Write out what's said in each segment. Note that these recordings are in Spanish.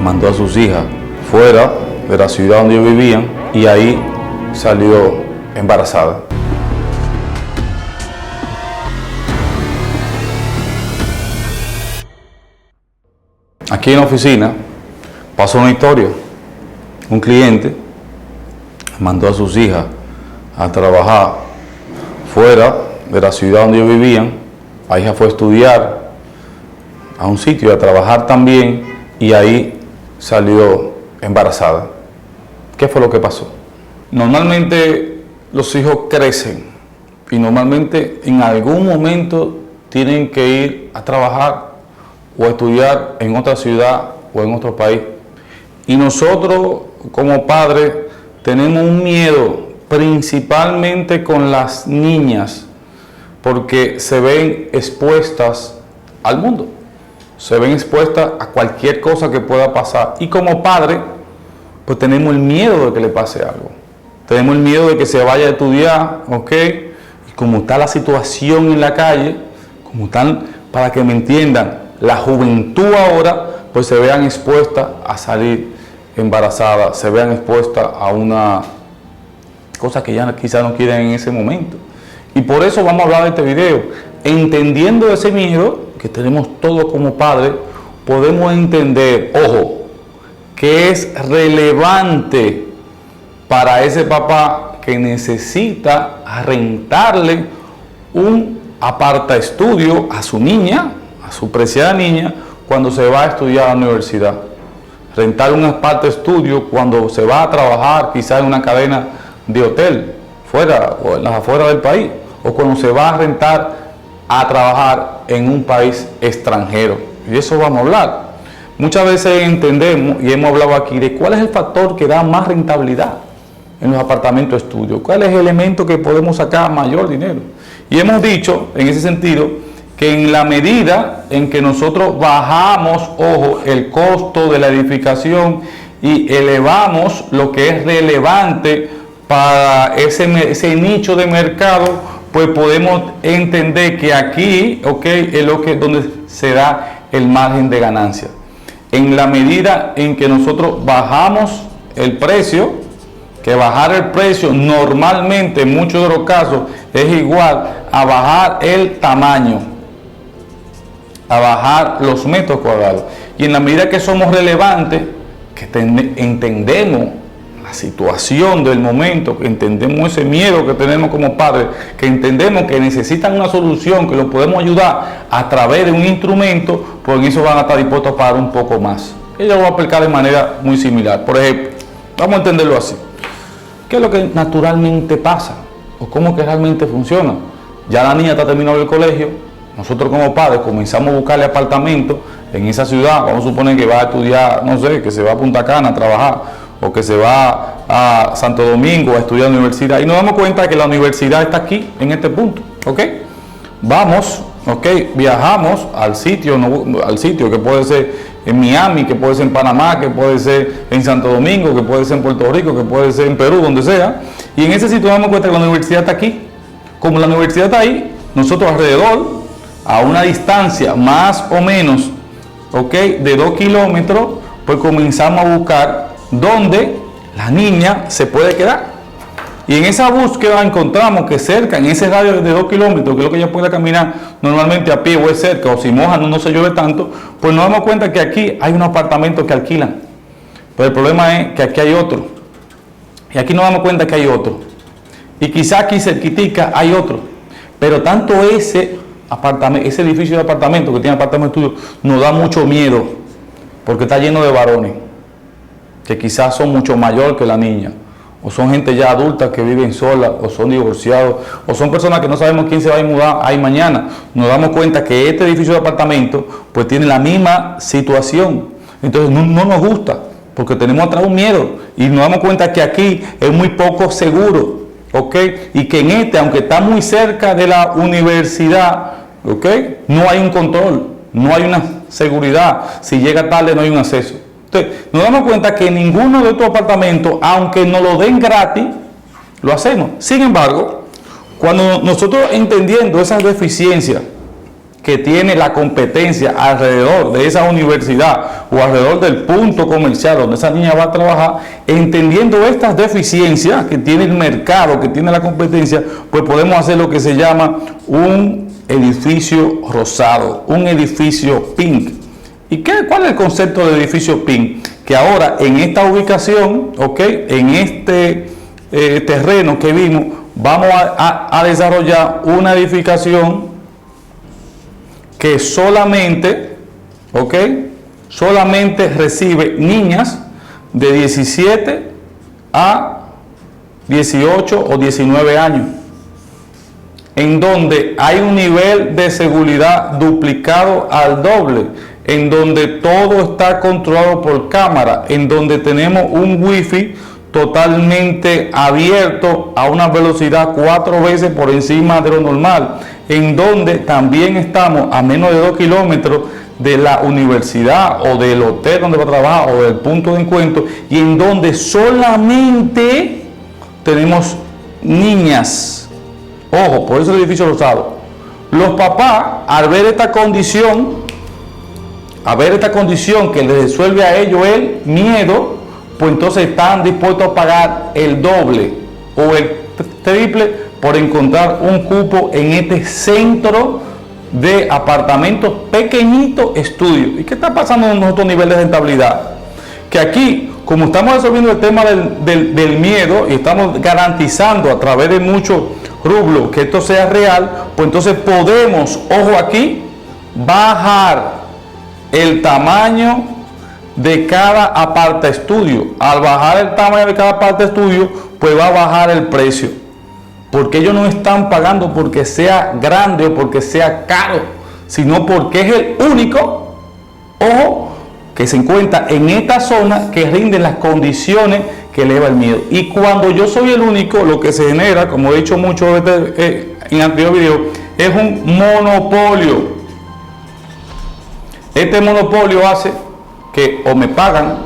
mandó a sus hijas fuera de la ciudad donde ellos vivían y ahí salió embarazada. Aquí en la oficina pasó una historia. Un cliente mandó a sus hijas a trabajar fuera de la ciudad donde ellos vivían. La hija fue a estudiar a un sitio, a trabajar también, y ahí salió embarazada. ¿Qué fue lo que pasó? Normalmente los hijos crecen y normalmente en algún momento tienen que ir a trabajar o a estudiar en otra ciudad o en otro país. Y nosotros como padres tenemos un miedo principalmente con las niñas porque se ven expuestas al mundo, se ven expuestas a cualquier cosa que pueda pasar. Y como padres, pues tenemos el miedo de que le pase algo. Tenemos el miedo de que se vaya a estudiar, ¿ok? Y como está la situación en la calle, como están, para que me entiendan, la juventud ahora, pues se vean expuestas a salir embarazadas, se vean expuestas a una cosa que ya quizás no quieren en ese momento. Y por eso vamos a hablar de este video. Entendiendo ese miedo que tenemos todos como padres, podemos entender, ojo, que es relevante para ese papá que necesita rentarle un aparta estudio a su niña, a su preciada niña, cuando se va a estudiar a la universidad. Rentar un aparta estudio cuando se va a trabajar quizás en una cadena de hotel, fuera o en las afueras del país, o cuando se va a rentar a trabajar en un país extranjero. Y de eso vamos a hablar. Muchas veces entendemos, y hemos hablado aquí, de cuál es el factor que da más rentabilidad en los apartamentos de estudio, cuál es el elemento que podemos sacar mayor dinero. Y hemos dicho, en ese sentido, que en la medida en que nosotros bajamos, ojo, el costo de la edificación y elevamos lo que es relevante para ese nicho de mercado, pues podemos entender que aquí, ok, es donde se da el margen de ganancia. En la medida en que nosotros bajamos el precio, que bajar el precio normalmente en muchos de los casos es igual a bajar el tamaño, a bajar los metros cuadrados. Y en la medida que somos relevantes, que entendemos la situación del momento, que entendemos ese miedo que tenemos como padres, que entendemos que necesitan una solución, que lo podemos ayudar a través de un instrumento, pues en eso van a estar dispuestos a pagar un poco más. Yo lo voy a explicar de manera muy similar. Por ejemplo, vamos a entenderlo así. ¿Qué es lo que naturalmente pasa? ¿O cómo que realmente funciona? Ya la niña está terminando el colegio, nosotros como padres comenzamos a buscarle apartamentos en esa ciudad. Vamos a suponer que va a estudiar, no sé, que se va a Punta Cana a trabajar, o que se va a Santo Domingo a estudiar en la universidad, y nos damos cuenta de que la universidad está aquí, en este punto, ¿ok? Vamos, ¿ok? Viajamos al sitio que puede ser en Miami, que puede ser en Panamá, que puede ser en Santo Domingo, que puede ser en Puerto Rico, que puede ser en Perú, donde sea, y en ese sitio nos damos cuenta que la universidad está aquí. Como la universidad está ahí, nosotros alrededor, a una distancia más o menos, ¿ok?, de 2 kilómetros, pues comenzamos a buscar dónde la niña se puede quedar. Y en esa búsqueda encontramos que cerca, en ese radio de 2 kilómetros, que es lo que ella puede caminar normalmente a pie o es cerca, o si moja no se llueve tanto, pues nos damos cuenta que aquí hay unos apartamentos que alquilan. Pero el problema es que aquí hay otro. Y aquí nos damos cuenta que hay otro. Y quizá aquí cerquitica hay otro. Pero tanto ese edificio de apartamentos que tiene apartamentos de estudio nos da mucho miedo, porque está lleno de varones que quizás son mucho mayor que la niña, o son gente ya adulta que viven sola, o son divorciados, o son personas que no sabemos quién se va a mudar ahí mañana. Nos damos cuenta que este edificio de apartamentos pues tiene la misma situación. Entonces no nos gusta, porque tenemos atrás un miedo, y nos damos cuenta que aquí es muy poco seguro, ¿ok? Y que en aunque está muy cerca de la universidad, ¿ok?, no hay un control, no hay una seguridad. Si llega tarde no hay un acceso. Entonces, nos damos cuenta que ninguno de estos apartamentos, aunque nos lo den gratis, lo hacemos. Sin embargo, cuando nosotros entendiendo esas deficiencias que tiene la competencia alrededor de esa universidad o alrededor del punto comercial donde esa niña va a trabajar, entendiendo estas deficiencias que tiene el mercado, que tiene la competencia, pues podemos hacer lo que se llama un edificio rosado, un edificio pink. ¿Y cuál es el concepto de edificio pink? Que ahora en esta ubicación, en este terreno que vimos, vamos a desarrollar una edificación que solamente recibe niñas de 17 a 18 o 19 años, en donde hay un nivel de seguridad duplicado al doble, en donde todo está controlado por cámara, en donde tenemos un wifi totalmente abierto a una velocidad 4 veces por encima de lo normal, en donde también estamos a menos de 2 kilómetros de la universidad o del hotel donde va a trabajar o del punto de encuentro, y en donde solamente tenemos niñas. Ojo, por eso el edificio rosado. Los papás, al ver esta condición, que les resuelve a ellos el miedo, pues entonces están dispuestos a pagar el doble o el triple por encontrar un cupo en este centro de apartamentos pequeñitos estudios. ¿Y qué está pasando en nuestro nivel de rentabilidad? Que aquí, como estamos resolviendo el tema del miedo y estamos garantizando a través de muchos rublos que esto sea real, pues entonces podemos, ojo aquí, bajar el tamaño de cada aparta estudio. Al bajar el tamaño de cada aparta estudio, pues va a bajar el precio, porque ellos no están pagando porque sea grande o porque sea caro, sino porque es el único, ojo, que se encuentra en esta zona que rinde las condiciones que eleva el miedo. Y cuando yo soy el único, lo que se genera, como he dicho mucho en anterior video, es un monopolio. Este monopolio hace que o me pagan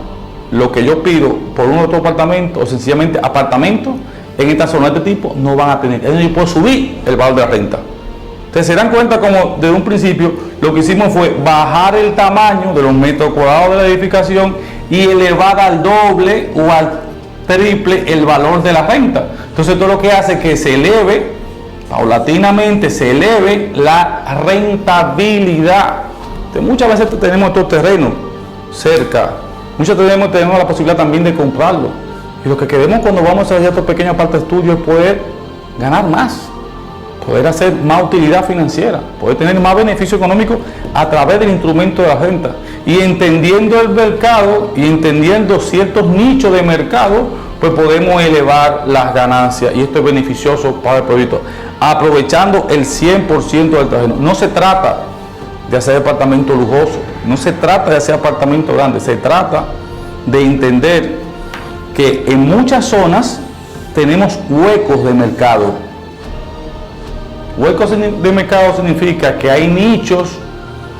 lo que yo pido por un otro apartamento, o sencillamente apartamentos en esta zona de este tipo no van a tener. Yo puedo subir el valor de la renta. Ustedes se dan cuenta como desde un principio lo que hicimos fue bajar el tamaño de los metros cuadrados de la edificación y elevar al doble o al triple el valor de la renta. Entonces todo lo que hace es que se eleve, paulatinamente se eleve la rentabilidad. Entonces, muchas veces tenemos estos terrenos cerca, muchas veces tenemos la posibilidad también de comprarlo. Y lo que queremos cuando vamos a hacer estos pequeños aparta estudios es poder ganar más, poder hacer más utilidad financiera, poder tener más beneficio económico a través del instrumento de la renta. Y entendiendo el mercado y entendiendo ciertos nichos de mercado, pues podemos elevar las ganancias, y esto es beneficioso para el proyecto, aprovechando el 100% del terreno. No se trata de hacer apartamentos lujosos, no se trata de hacer apartamentos grandes, se trata de entender que en muchas zonas tenemos huecos de mercado. Huecos de mercado significa que hay nichos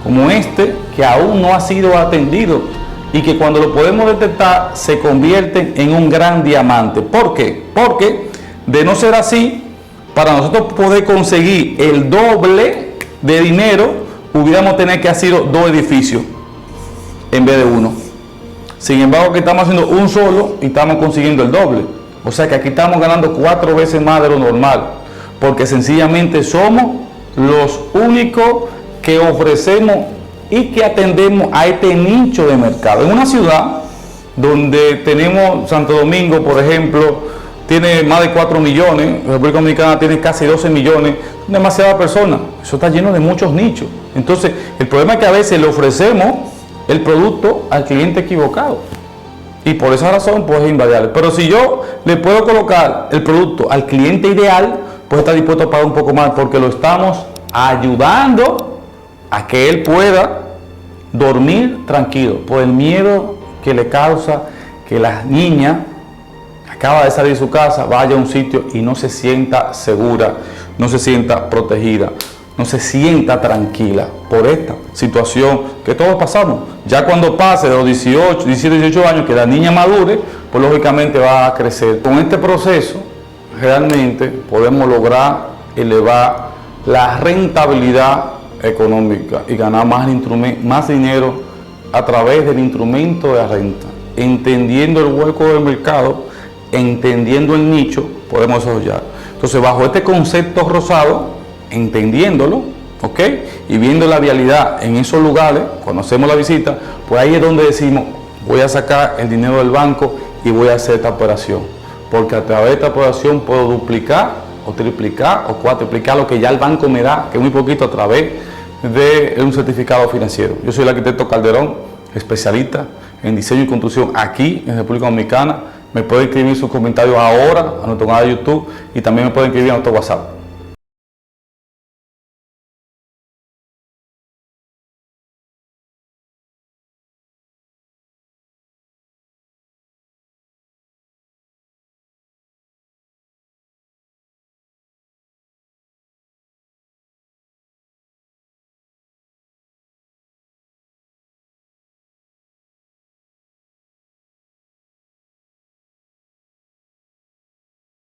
como este que aún no ha sido atendido y que cuando lo podemos detectar se convierten en un gran diamante. ¿Por qué? Porque de no ser así, para nosotros poder conseguir el doble de dinero, hubiéramos tenido que hacer 2 edificios en vez de 1. Sin embargo, aquí estamos haciendo un solo y estamos consiguiendo el doble. O sea que aquí estamos ganando 4 veces más de lo normal, porque sencillamente somos los únicos que ofrecemos y que atendemos a este nicho de mercado. En una ciudad donde tenemos Santo Domingo, por ejemplo, tiene más de 4 millones, República Dominicana tiene casi 12 millones, demasiadas personas, eso está lleno de muchos nichos. Entonces, el problema es que a veces le ofrecemos el producto al cliente equivocado, y por esa razón pues es invalidable. Pero si yo le puedo colocar el producto al cliente ideal, pues está dispuesto a pagar un poco más, porque lo estamos ayudando a que él pueda dormir tranquilo, por el miedo que le causa que la niña acaba de salir de su casa, vaya a un sitio y no se sienta segura, no se sienta protegida, no se sienta tranquila por esta situación que todos pasamos. Ya cuando pase de los 17, 18 años, que la niña madure, pues lógicamente va a crecer. Con este proceso realmente podemos lograr elevar la rentabilidad económica y ganar más dinero a través del instrumento de la renta. Entendiendo el hueco del mercado, entendiendo el nicho, podemos desarrollar. Entonces, bajo este concepto rosado, entendiéndolo, ¿ok? Y viendo la vialidad en esos lugares, cuando hacemos la visita, pues ahí es donde decimos, voy a sacar el dinero del banco y voy a hacer esta operación. Porque a través de esta operación puedo duplicar, o triplicar, o cuatriplicar lo que ya el banco me da, que es muy poquito, a través de un certificado financiero. Yo soy el arquitecto Calderón, especialista en diseño y construcción aquí en República Dominicana. Me pueden escribir sus comentarios ahora a nuestro canal de YouTube y también me pueden escribir a nuestro WhatsApp.